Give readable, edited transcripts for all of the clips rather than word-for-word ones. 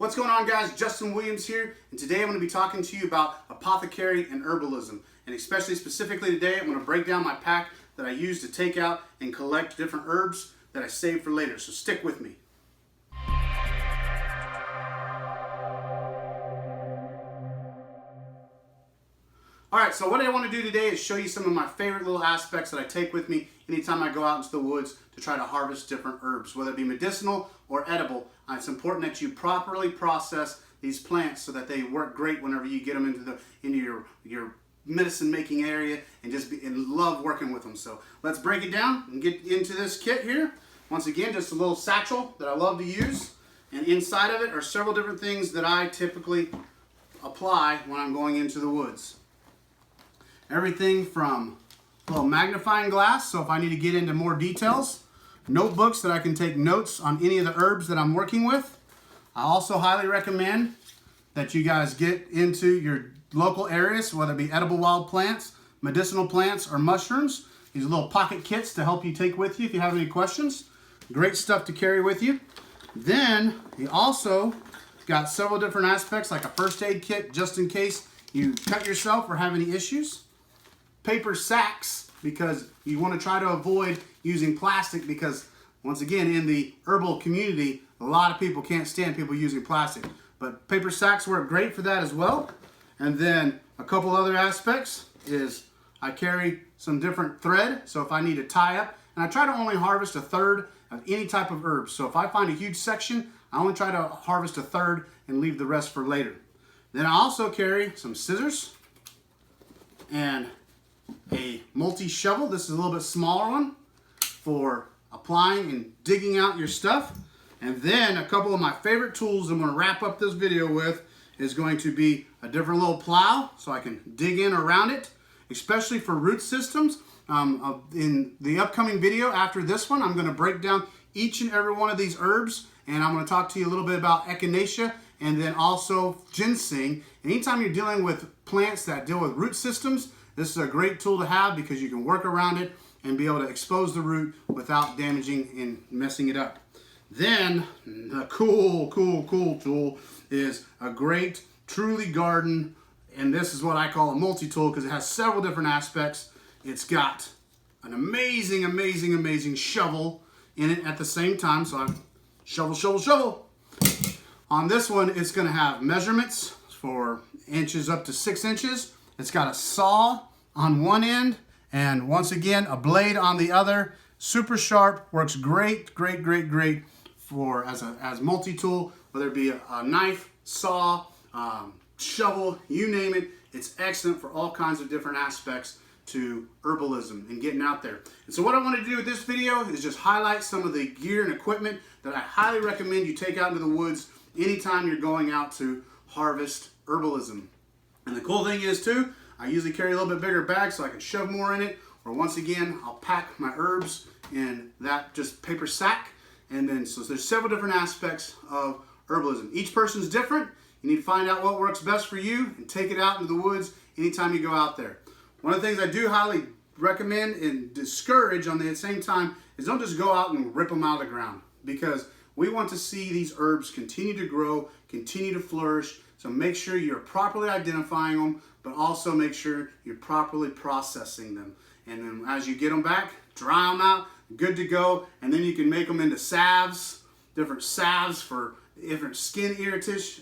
What's going on, guys? Justin Williams here, and today I'm going to be talking to you about apothecary and herbalism. And especially specifically today, I'm going to break down my pack that I use to take out and collect different herbs that I save for later. So stick with me. Alright, so what I want to do today is show you some of my favorite little aspects that I take with me anytime I go out into the woods to try to harvest different herbs, whether it be medicinal or edible. It's important that you properly process these plants so that they work great whenever you get them into your medicine making area and love working with them. So let's break it down and get into this kit here. Once again, just a little satchel that I love to use, and inside of it are several different things that I typically apply when I'm going into the woods. Everything from a little magnifying glass, so if I need to get into more details, notebooks that I can take notes on any of the herbs that I'm working with. I also highly recommend that you guys get into your local areas, whether it be edible wild plants, medicinal plants, or mushrooms. These are little pocket kits to help you take with you if you have any questions. Great stuff to carry with you. Then you also got several different aspects like a first aid kit just in case you cut yourself or have any issues. Paper sacks, because you want to try to avoid using plastic, because once again in the herbal community a lot of people can't stand people using plastic, but paper sacks work great for that as well. And then a couple other aspects is I carry some different thread, so if I need to tie up, and I try to only harvest a third of any type of herbs. So if I find a huge section, I only try to harvest a third and leave the rest for later. Then I also carry some scissors and a multi-shovel. This is a little bit smaller one for applying and digging out your stuff. And then a couple of my favorite tools I'm going to wrap up this video with is going to be a different little plow so I can dig in around it, especially for root systems. In the upcoming video after this one, I'm going to break down each and every one of these herbs, and I'm going to talk to you a little bit about echinacea and then also ginseng. Anytime you're dealing with plants that deal with root systems, this is a great tool to have because you can work around it and be able to expose the root without damaging and messing it up. Then the cool tool is a great Truly Garden, and this is what I call a multi-tool because it has several different aspects. It's got an amazing shovel in it at the same time, so I'm shovel. On this one, it's going to have measurements for inches up to 6 inches. It's got a saw on one end and once again a blade on the other. Super sharp, works great for as multi-tool, whether it be a knife, saw, shovel, you name it. It's excellent for all kinds of different aspects to herbalism and getting out there. And so what I want to do with this video is just highlight some of the gear and equipment that I highly recommend you take out into the woods anytime you're going out to harvest herbalism. And the cool thing is too, I usually carry a little bit bigger bag so I can shove more in it, or once again I'll pack my herbs in that just paper sack. And then so there's several different aspects of herbalism. Each person's different. You need to find out what works best for you and take it out into the woods anytime you go out there. One of the things I do highly recommend and discourage on the same time is don't just go out and rip them out of the ground, because we want to see these herbs continue to grow, continue to flourish. So make sure you're properly identifying them, but also make sure you're properly processing them. And then as you get them back, dry them out, good to go. And then you can make them into salves, different salves for different skin irritants.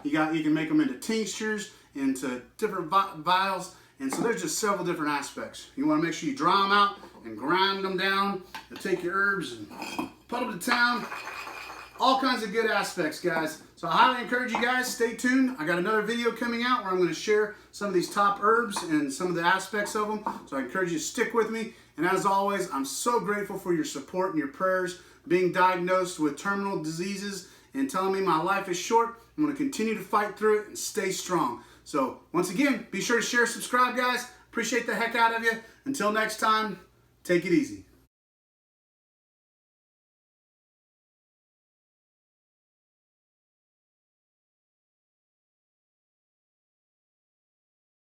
You can make them into tinctures, into different vials. And so there's just several different aspects. You want to make sure you dry them out and grind them down. You take your herbs and put them to town. All kinds of good aspects, guys. So I highly encourage you guys, stay tuned. I got another video coming out where I'm going to share some of these top herbs and some of the aspects of them. So I encourage you to stick with me. And as always, I'm so grateful for your support and your prayers. Being diagnosed with terminal diseases and telling me my life is short, I'm going to continue to fight through it and stay strong. So once again, be sure to share, subscribe, guys. Appreciate the heck out of you. Until next time, take it easy.